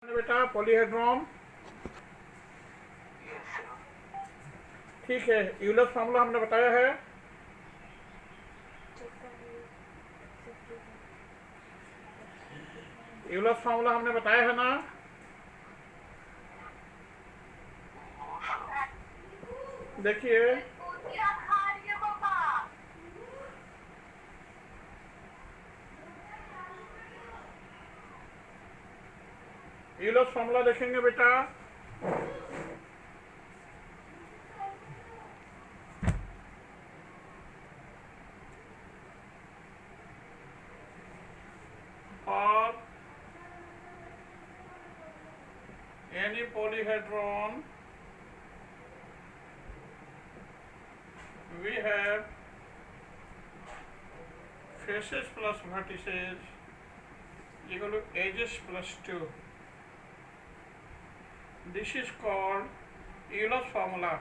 बेटा पॉलीहेड्रॉन। ठीक है, यूलर फार्मूला हमने बताया है। यूलर फार्मूला हमने बताया है ना। देखिए यूलर फार्मूला देखेंगे बेटा। और any polyhedron we have faces plus vertices equal to edges plus 2. This is called Euler's formula.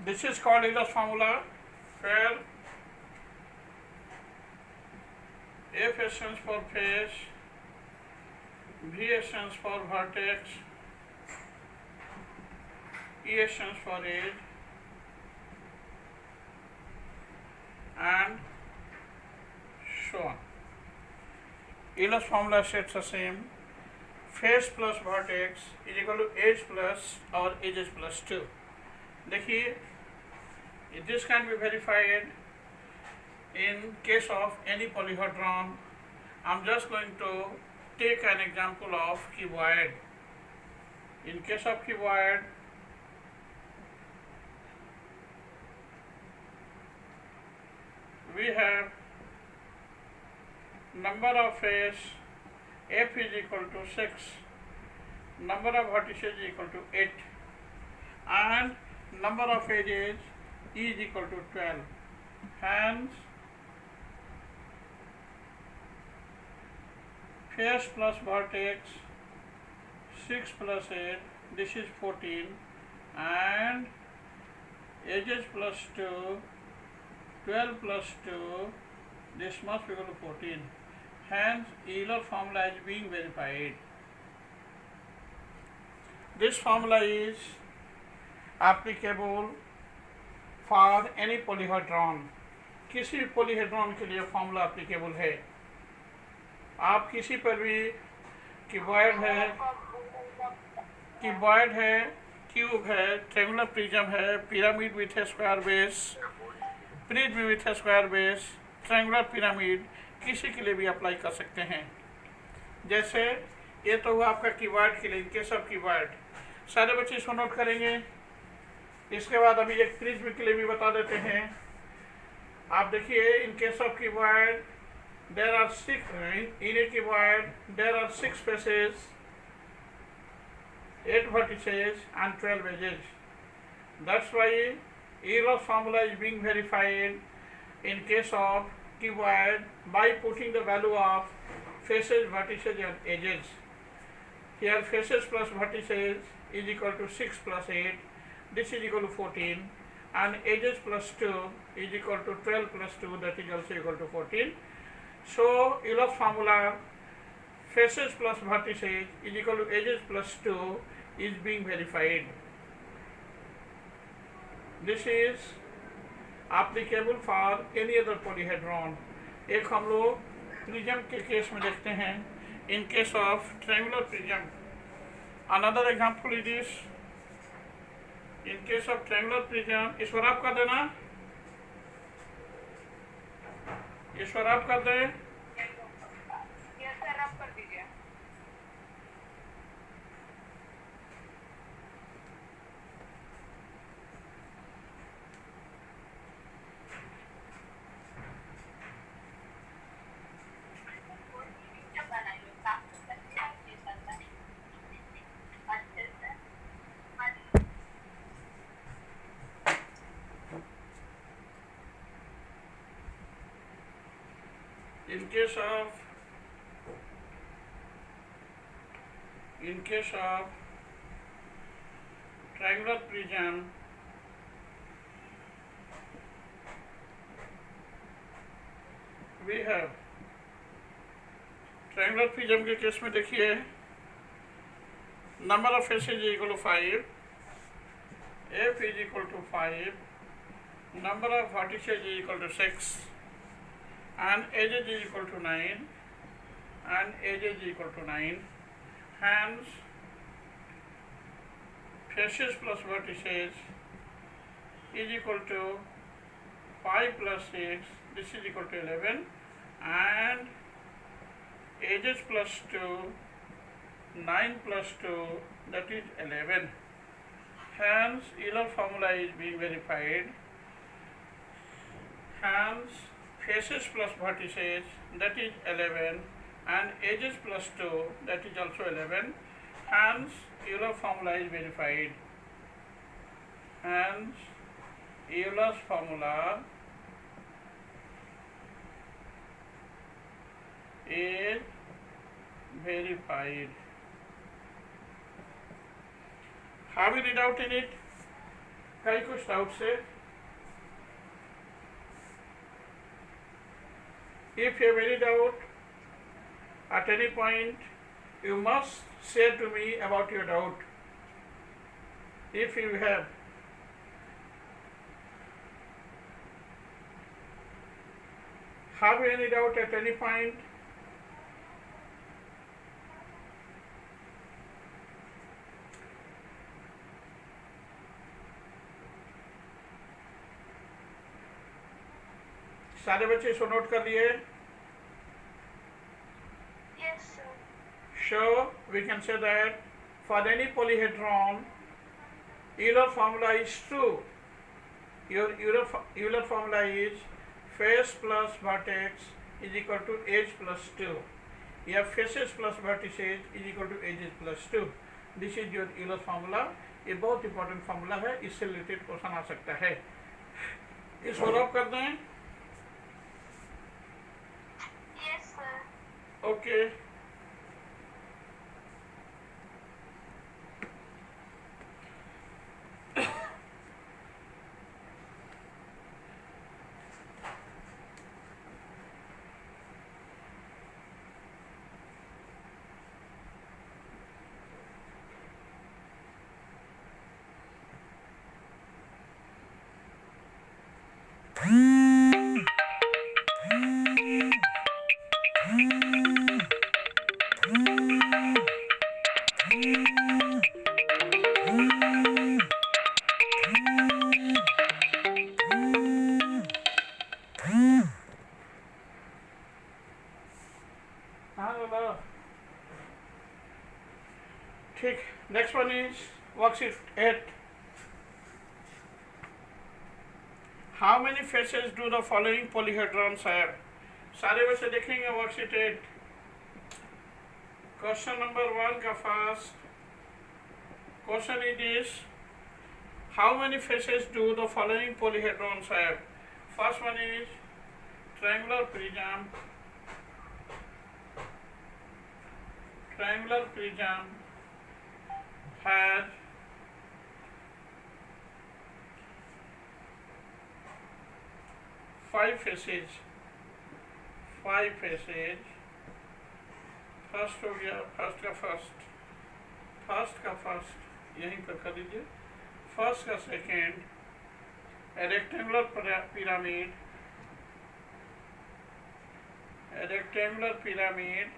This is called Euler's formula, where F stands for face, V stands for vertex, E stands for edge, and so on. Euler's formula states the same. Face plus vertex is equal to edge plus or edges plus 2. देखिए, this can be verified in case of any polyhedron. I'm just going to take an example of cuboid. In case of cuboid, we have number of face f is equal to 6, number of vertices is equal to 8, and number of edges is equal to 12. Hence, face plus vertex 6 plus 8, this is 14, and edges plus 2, 12 plus 2, this must be equal to 14. Hence, Euler formula is being verified. This formula is applicable for any polyhedron. किसी भी polyhedron के लिए formula applicable है। आप किसी पर भी cuboid है, क्यूब है, ट्रेंगुलर प्रिज्म है, pyramid with A square base, prism with A square base, triangular pyramid, किसी के लिए भी अप्लाई कर सकते हैं। जैसे ये तो हुआ आपका क्यूबॉइड के लिए, इनके सब क्यूबॉइड सारे बच्चे इसको नोट करेंगे। इसके बाद अभी एक प्रिज्म के लिए भी बता देते हैं। आप देखिए, in case of cuboid there are 6 in a cuboid, there are 6 faces, 8 vertices and 12 edges. That's why Euler's formula is being verified in case of cuboid by putting the value of faces, vertices and edges. Here faces plus vertices is equal to 6 plus 8, this is equal to 14, and edges plus 2 is equal to 12 plus 2, that is also equal to 14. So Euler's formula faces plus vertices is equal to edges plus 2 is being verified. This is applicable for any other polyhedron. एक हम लोग prism के case में देखते हैं, in case of triangular prism. Another example is this. In case of triangular prism, ईश्वर आप कर देना, ईश्वर आप कर दें। In case of In case of triangular prism, we have triangular prism के केस में देखिए number of faces is equal to 5, f is equal to 5, number of vertices is equal to 6, and edges is equal to 9, and edges is equal to 9. Hence, faces plus vertices is equal to 5 plus 6, this is equal to 11, and edges plus 2, 9 plus 2, that is 11. Hence, Euler formula is being verified. Hence, faces plus vertices, that is 11, and edges plus 2, that is also 11. Hence, Euler formula is verified. Hence, Euler's formula is verified. Have any doubt in it? कई कुछ doubts है? If you have any doubt at any point, you must say to me about your doubt. If you have any doubt at any point, सारे बच्चे इसको note कर लिए? Yes, sir. So we can say that for any polyhedron, Euler formula is true. Your Euler formula is face plus vertex is equal to edge plus 2. या faces plus vertices is equal to edges plus 2. This is your Euler formula. ये बहुत important formula है, इससे related question आ सकता है. इसको solve कर दें? Yes, sir. Okay. ठीक. Next one is worksheet 8. How many faces do the following polyhedrons have? सारे बच्चे देखेंगे वर्कशीट 8. क्वेश्चन नंबर 1 का first question it is how many faces do the following polyhedrons have? First one is triangular prism. Triangular prism has five faces. First हो गया, first का first यहीं पर कर दीजिए. फर्स्ट का second, rectangular pyramid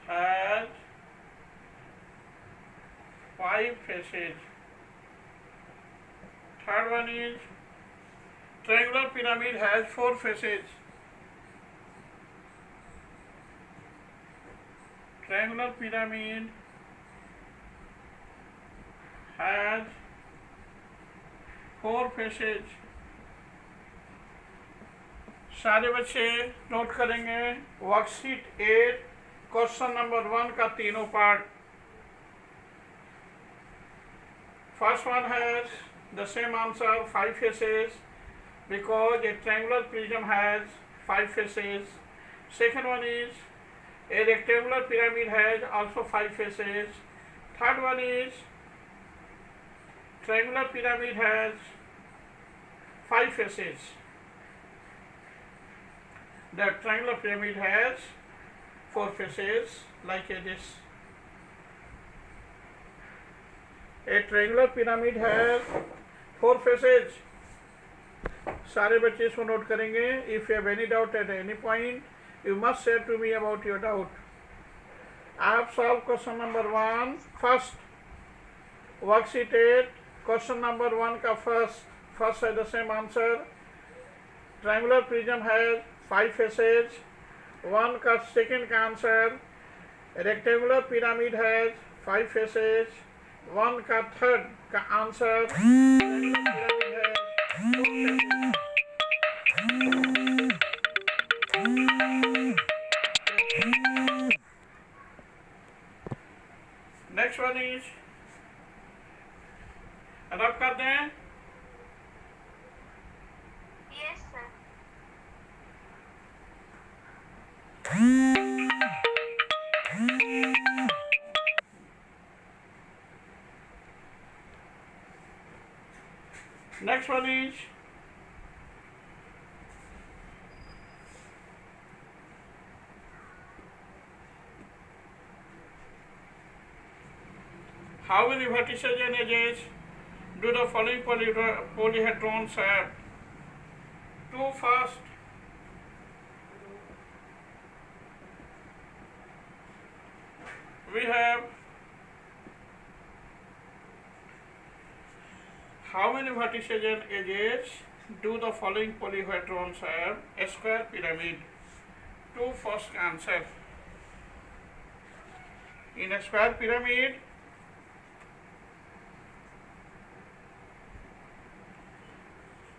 has 5 faces. Third one is triangular pyramid has 4 faces. Triangular pyramid has 4 faces. सारे बच्चे नोट करेंगे वर्कशीट 8 क्वेश्चन नंबर 1 का तीनों part. First one has the same answer 5 faces because a triangular prism has 5 faces. Second one is A rectangular pyramid has also 5 faces. Third one is triangular pyramid has 5 faces. The triangular pyramid has 4 faces like this. A triangular pyramid has 4 faces. सारे बच्चे इसको note करेंगे. If you have any doubt at any point, you must say to me about your doubt. I have solved question number 1 first. Worksheet 8, question number 1 का first है the same answer. Triangular prism has 5 faces. 1 का second का answer. Rectangular pyramid has 5 faces. 1 का third का answer. Rectangular pyramid has 4 faces. Next one is रब कर दें. Yes, sir. Next one is how many vertices and edges do the following polyhedrons have? 2 first. We have how many vertices and edges do the following polyhedrons have? A square pyramid. 2 first answer. In a square pyramid,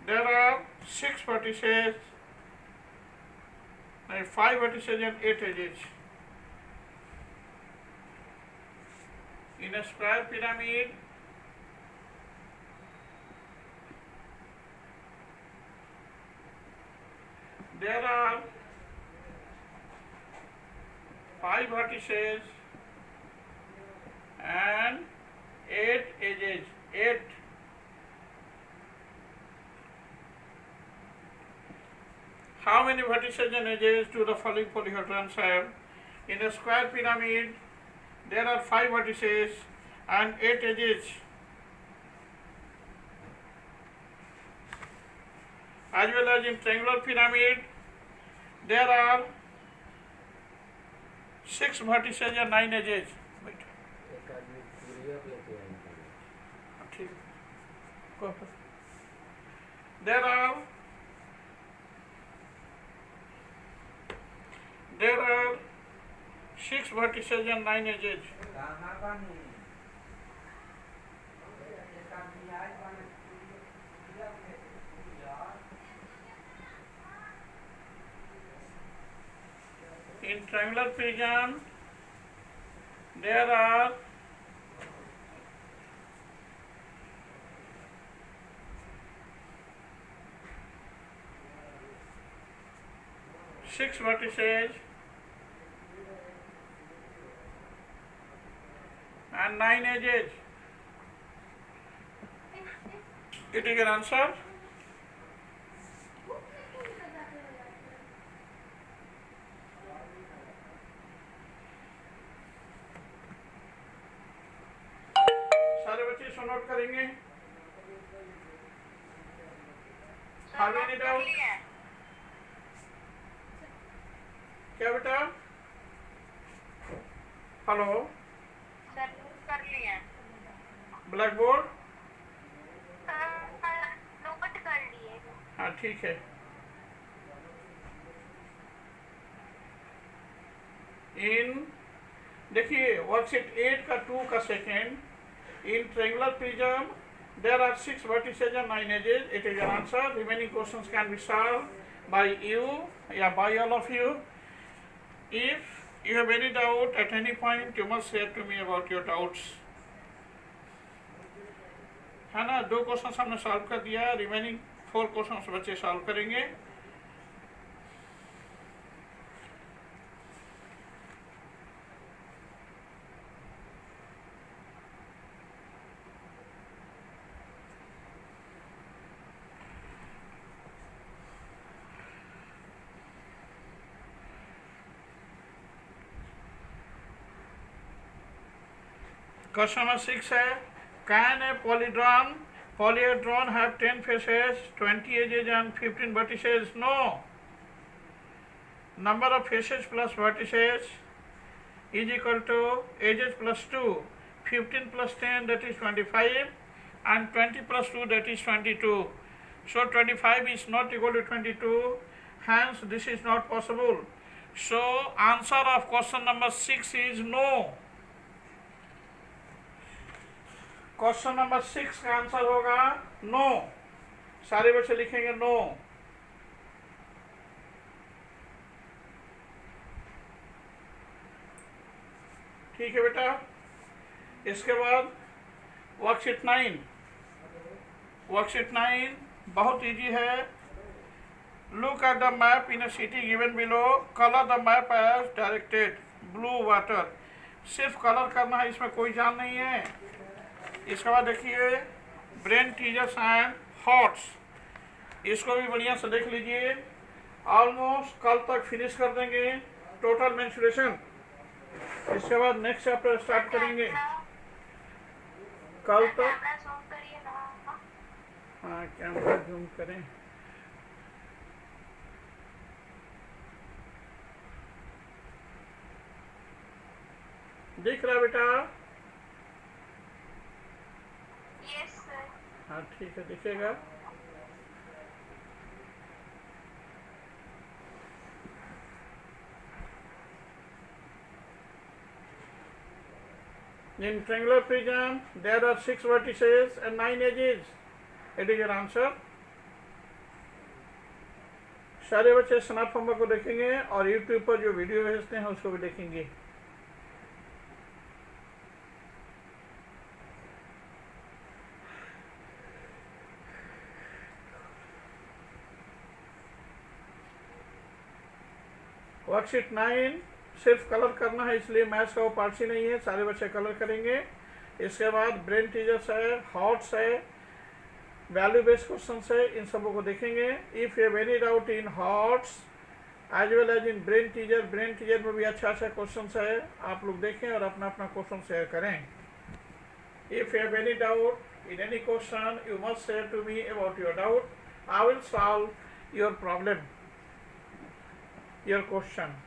there are 6 vertices, 5 vertices and 8 edges. In a square pyramid, there are 5 vertices and 8 edges. 8. How many vertices and edges do the following polyhedrons have? In a square pyramid, there are 5 vertices and 8 edges. As well as in triangular pyramid, there are 6 vertices and 9 edges. There are 6 vertices and 9 edges. In triangular prism, there are 6 vertices and 9 edges. It is your answer. सारे बच्चे इसको note करेंगे. Sir, note any कर doubt? लिया. क्या बेटा? Hello, Sir, note कर लिया. Black board. नोट कर लिए. हाँ ठीक है. देखिए वर्कशीट 8 का 2 का second. In triangular prism, there are 6 vertices and 9 edges. It is your answer. Remaining questions can be solved by you, by all of you. If you have any doubt at any point, you must share to me about your doubts. है ना. 2 question हमने solve कर दिया. Remaining 4 question बच्चे solve करेंगे. Question number 6 है, can a polyhedron have 10 faces, 20 edges and 15 vertices? No. Number of faces plus vertices is equal to edges plus 2. 15 plus 10, that is 25, and 20 plus 2, that is 22. So 25 is not equal to 22, hence this is not possible. So answer of question number 6 is no. Question number 6 का answer होगा no. सारे बच्चे लिखेंगे no. ठीक है बेटा। इसके बाद वर्कशीट 9 बहुत इजी है। Look at the map in a city given below, colour the map as directed. Blue water, सिर्फ कलर करना है, इसमें कोई जान नहीं है। इसके बाद देखिए ब्रेन टीजर्स एंड हॉट्स, इसको भी बढ़िया से देख लीजिए। ऑलमोस्ट कल तक फिनिश कर देंगे टोटल मेंस्ट्रुएशन। इसके बाद नेक्स्ट चैप्टर स्टार्ट करेंगे कल तक। कैमरा जूम करिए ना। हाँ, कैमरा जूम करें। दिख रहा है बेटा? Yes sir. हाँ ठीक है, दिखेगा। In triangular prism, there are 6 vertices and 9 edges. It is your answer. सारे बच्चे स्नैप होमवर्क को देखेंगे और यूट्यूब पर जो वीडियो भेजते हैं उसको भी देखेंगे। वर्कशीट 9 सिर्फ कलर करना है, इसलिए मैथ्स का वो पार्ट ही नहीं है। सारे बच्चे कलर करेंगे। इसके बाद ब्रेन टीजर्स है, हॉट्स है, वैल्यू बेस्ड क्वेश्चन है, इन सबों को देखेंगे। If you have any doubt in HOTS as well as in brain teaser में भी अच्छा क्वेश्चन है, आप लोग देखें और अपना अपना क्वेश्चन शेयर करें। If you have any doubt in any question, you must share to me about your doubt. I will solve your problem, your question.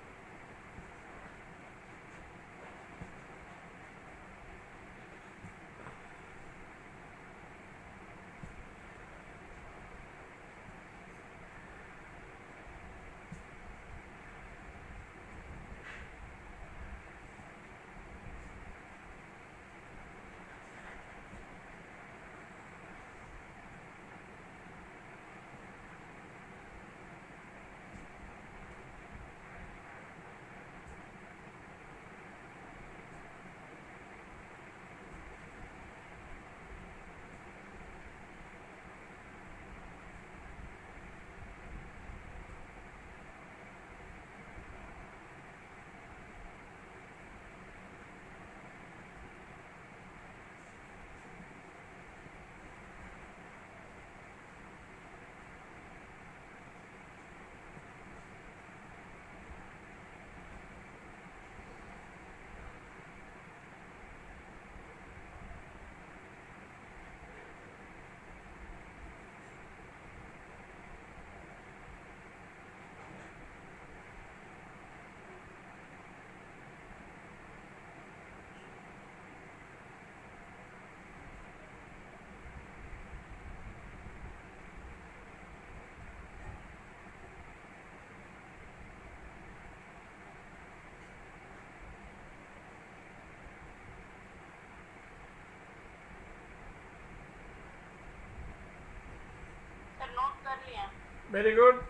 Very good.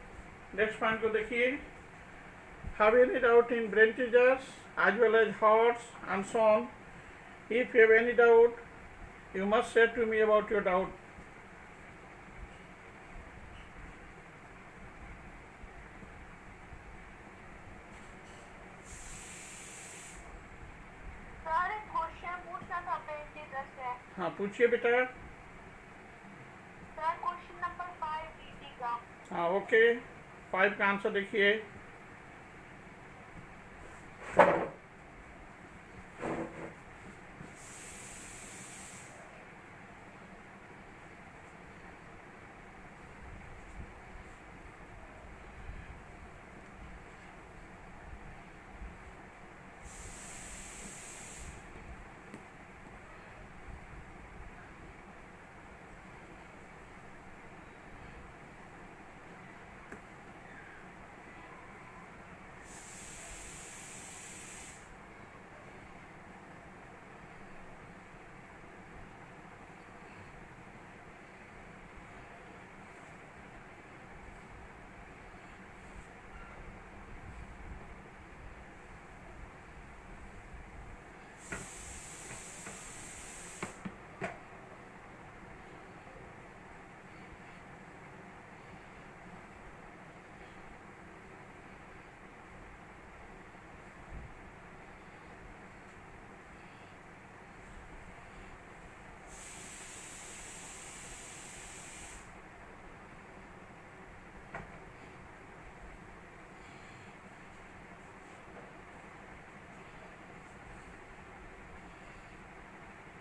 Next point को देखिए। Have any doubt in brain teasers as well as HOTS and so on. If you have any doubt, you must share to me about your doubt. Sir question पूछना था brain teaser से। हाँ पूछिए बेटा। Sir question number 5 BT का। हाँ okay, 5 का answer देखिए।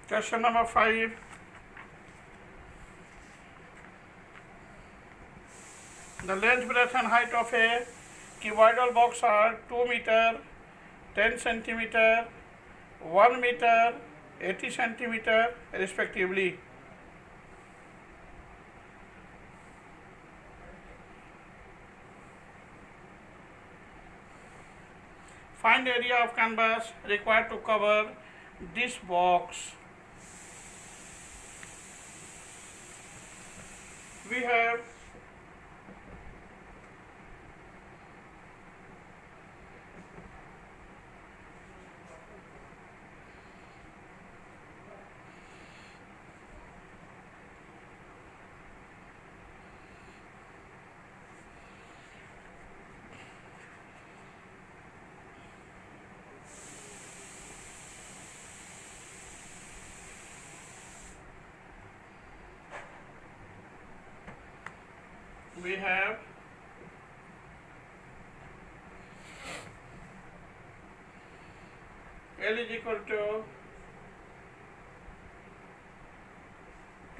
Question number 5. The length, breadth and height of a cuboidal box are 2 meter, 10 centimeter, 1 meter, 80 centimeter respectively. Find area of canvas required to cover this box. We have L is equal to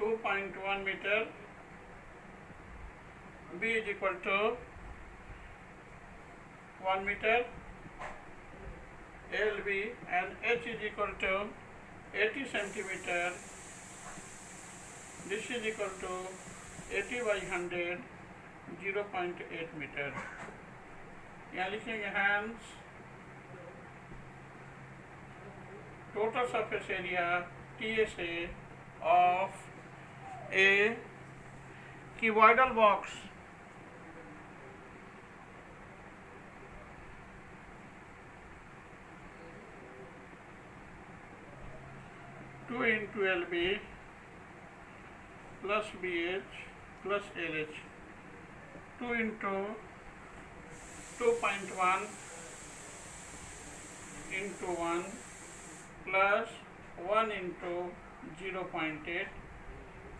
2.1 meter, B is equal to 1 meter, LB, and H is equal to 80 centimeter. This is equal to 80 by 100, 0.8 meter. यहाँ लिखेंगे hands total surface area TSA of a cuboidal box two into LB plus BH plus LH 2 into 2.1 into 1 plus 1 into 0.8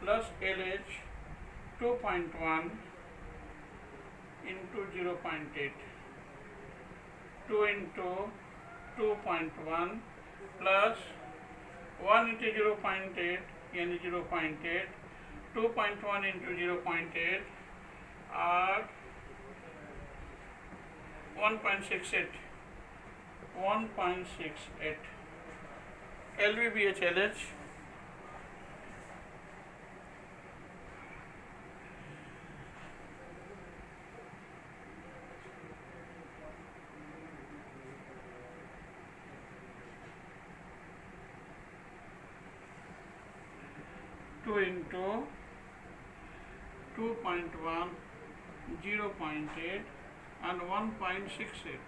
plus LH 2.1 into 0.8 2 into 2.1 plus 1 into 0.8 यानी 0.8 2.1 into 0.8 are 1.68 LVBH LH two into 2.1 0.8 and 1.68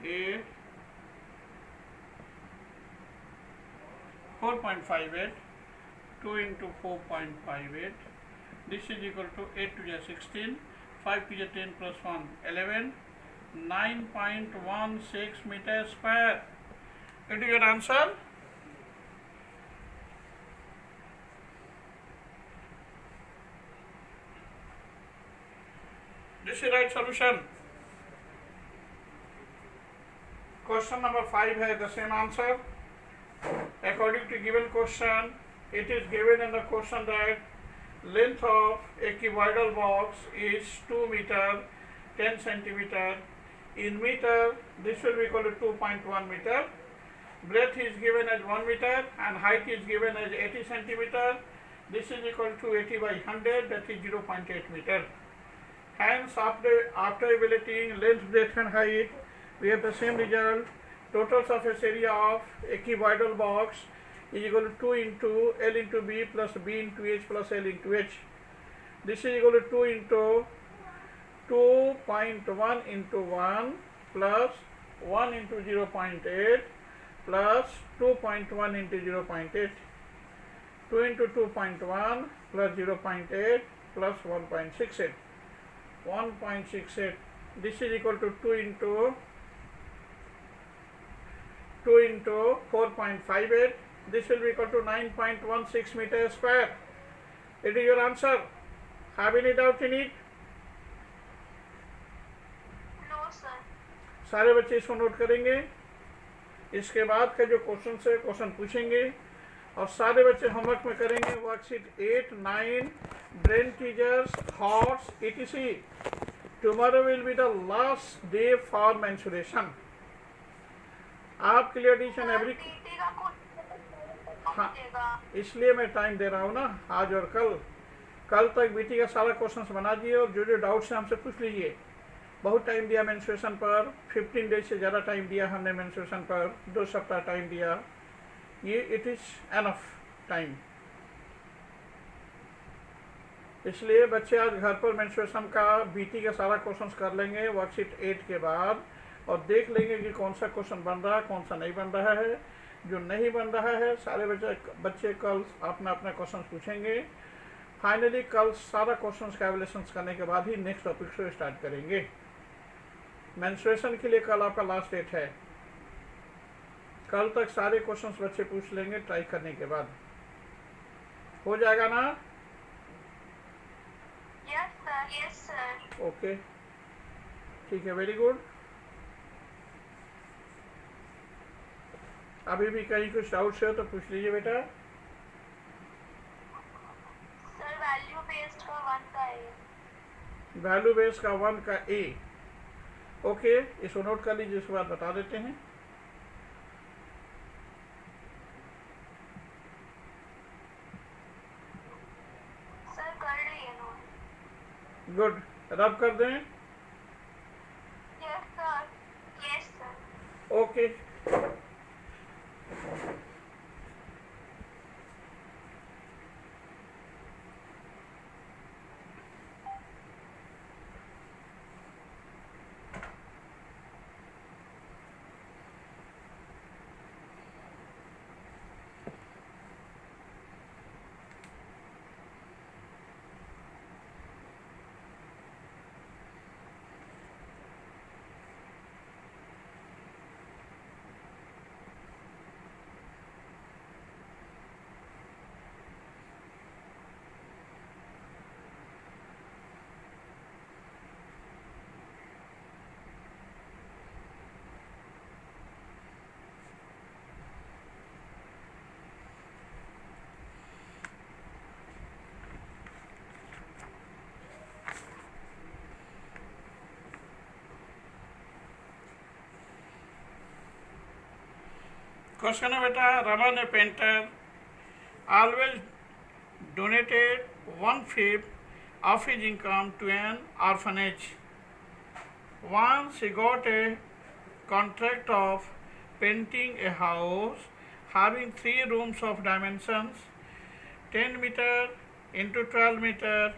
a 4.58 2 into 4.58 this is equal to 8 to the 16 5 to the 10 plus 1 11 9.16 meter square. It is your answer. This is right solution. Question number 5 has the same answer. According to given question, it is given in the question that length of a cuboidal box is 2 meter 10 centimeter. In meter, this will be equal to 2.1 meter. Breadth is given as 1 meter and height is given as 80 centimeter. This is equal to 80 by 100, that is 0.8 meter. Hence, after evaluating length, breadth and height, we have the same result. Total surface area of a cuboidal box is equal to 2 into L into B plus B into H plus L into H. This is equal to 2 into 2.1 into 1 plus 1 into 0.8 plus 2.1 into 0.8. 2 into 2.1 plus 0.8 plus 1.68. 1.68. This is equal to 2 into 4.58. This will be equal to 9.16 meter square. It is your answer. Have any doubt in it? No, sir. सारे बच्चे इसको note करेंगे. इसके बाद का जो question है question पूछेंगे और सारे बच्चे होमवर्क में करेंगे worksheet 8, 9, brain teasers, thoughts, etc. Tomorrow will be the last day for menstruation. आपके लिए एडिशन एवरी पीटी का कुछ हाँ, देगा। इसलिए मैं टाइम दे रहा हूँ ना, आज और कल तक बीटी का सारा क्वेश्चन बना दिए और जो जो डाउट्स हैं हमसे पूछ लीजिए। बहुत टाइम दिया मेंस्ट्रुएशन पर, 15 डेज से ज़्यादा टाइम दिया हमने मेंस्ट्रुएशन पर, 2 सप्ताह टाइम दिया, ये इट इज़ एनफ टाइम। इसलिए बच्चे आज घर पर मेंस्ट्रुएशन का बीटी का सारा क्वेश्चन कर लेंगे वर्कशीट 8 के बाद और देख लेंगे कि कौन सा क्वेश्चन बन रहा है, कौन सा नहीं बन रहा है। जो नहीं बन रहा है सारे बच्चे कल अपना अपना क्वेश्चन पूछेंगे। फाइनली कल सारा क्वेश्चन का एवल्यूशन करने के बाद ही नेक्स्ट टॉपिक से स्टार्ट करेंगे। मेंस्ट्रुएशन के लिए कल आपका लास्ट डेट है। कल तक सारे क्वेश्चंस बच्चे पूछ लेंगे ट्राई करने के बाद। हो जाएगा ना? Yes sir. ओके, ठीक है, वेरी गुड। अभी भी कहीं कुछ डाउट्स है तो पूछ लीजिए बेटा। सर वैल्यू बेस्ड का 1 का है। वैल्यू बेस का 1 का ए। ओके, इसको नोट कर लीजिए, इसके बाद बता देते हैं। सर कर रही है नोट। गुड, रब कर दें। Yes sir. ओके, क्वेश्चन है बेटा, रमन ए painter always donated 1/5 of his income to an orphanage. Once he got a contract of painting a house having 3 rooms of dimensions 10 meter into 12 meter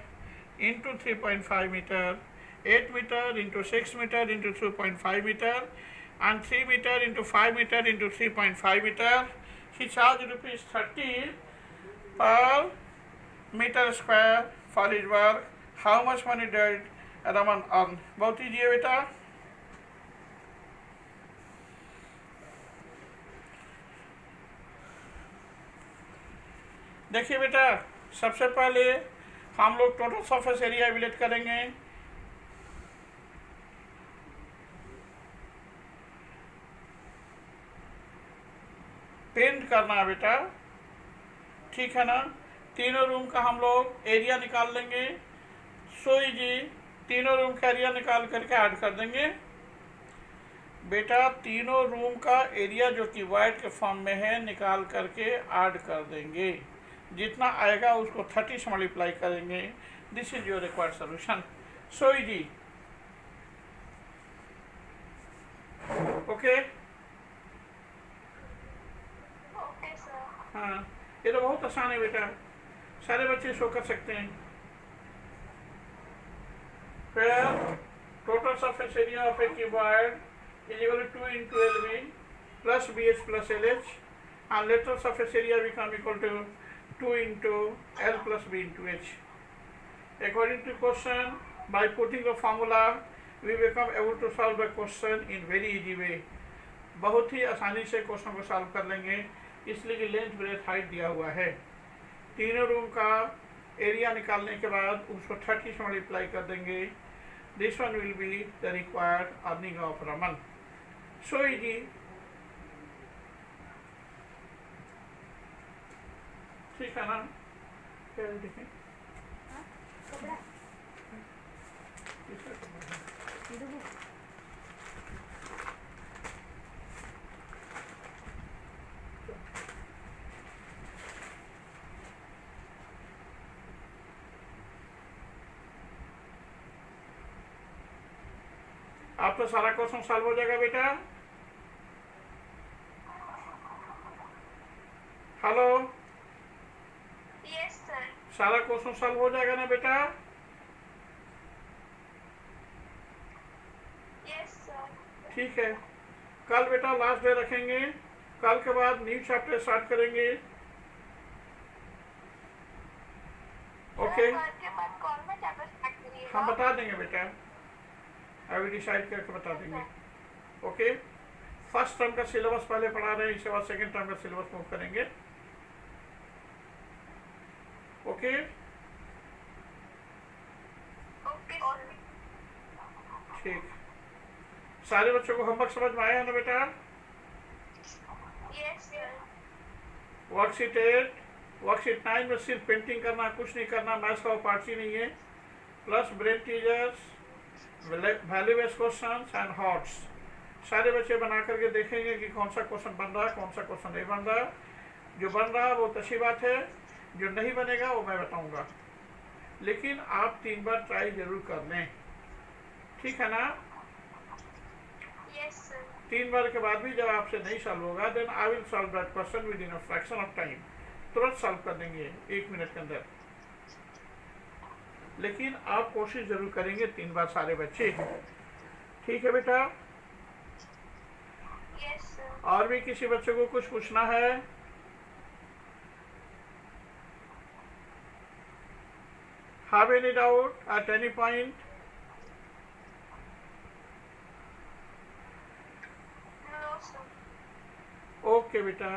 into 3.5 meter, 8 meter into 6 meter into 2.5 meter and 3 meter into 5 meter into 3.5 meter. He charged ₹30 per meter square for his work. How much money did Raman earn? बहुत easy है बेटा। देखिए बेटा, सबसे पहले हम लोग total surface area evaluate करेंगे। पेंट करना है बेटा, ठीक है ना। तीनों रूम का हम लोग एरिया निकाल लेंगे। सो इजी, तीनों रूम का एरिया निकाल करके ऐड कर देंगे। बेटा तीनों रूम का एरिया जो कि वाइट के फॉर्म में है निकाल करके ऐड कर देंगे। जितना आएगा उसको 30 से मल्टीप्लाई करेंगे। This is your required solution. So easy, okay. Okay sir. हाँ, ये तो बहुत आसान है बेटा, सारे बच्चे इसको कर सकते हैं। फिर total surface area of A cuboid is equal to 2 into LB plus BH plus LH, and lateral surface area become equal to 2 into L plus B into H. According to question, by putting the formula, we become able to solve the question in very easy way. बहुत ही आसानी से question को solve कर लेंगे, इसलिए कि length breadth height दिया हुआ है। तीनों रूम का एरिया निकालने के बाद उसको 30 से मल्टीप्लाई कर देंगे। This one will be the required earning of Raman. So easy, ठीक है ना? क्या है देखें? कपड़ा किसका कपड़ा है? देखो आपका सारा क्वेश्चन सॉल्व हो जाएगा बेटा? Hello, Yes, sir. सारा क्वेश्चन सॉल्व हो जाएगा ना बेटा? Yes, sir. ठीक है, कल बेटा लास्ट डे रखेंगे, कल के बाद न्यू चैप्टर स्टार्ट करेंगे। ओके, कल के बाद कौन सा चैप्टर स्टार्ट करिएगा? हम बता देंगे बेटा, अभी डिसाइड करके बता देंगे। ओके, फर्स्ट टर्म का सिलेबस पहले पढ़ा रहे हैं, इसके बाद सेकेंड टर्म का सिलेबस मूव करेंगे। Okay, okay sir. ठीक, सारे बच्चों को होमवर्क समझ में आया है ना बेटा? Yes sir. वर्कशीट 8, वर्कशीट 9 में सिर्फ पेंटिंग करना, कुछ नहीं करना, मैथ्स का पार्ट ही नहीं है, plus brain teasers, value based questions and hots. सारे बच्चे बना करके देखेंगे कि कौन सा क्वेश्चन बन रहा है, कौन सा क्वेश्चन नहीं बन रहा। जो बन रहा है वो तो अच्छी बात है, जो नहीं बनेगा वो मैं बताऊंगा, लेकिन आप 3 बार ट्राई जरूर कर लें, ठीक है ना? Yes sir. 3 बार के बाद भी जब आपसे नहीं सॉल्व होगा, then I will solve that question within a fraction of time, तुरंत सॉल्व कर देंगे 1 मिनट के अंदर। लेकिन आप कोशिश जरूर करेंगे 3 बार सारे बच्चे, ठीक है बेटा? Yes sir. और भी किसी बच्चे को कुछ पूछना है? Have any doubt at any point? No sir. Okay बेटा।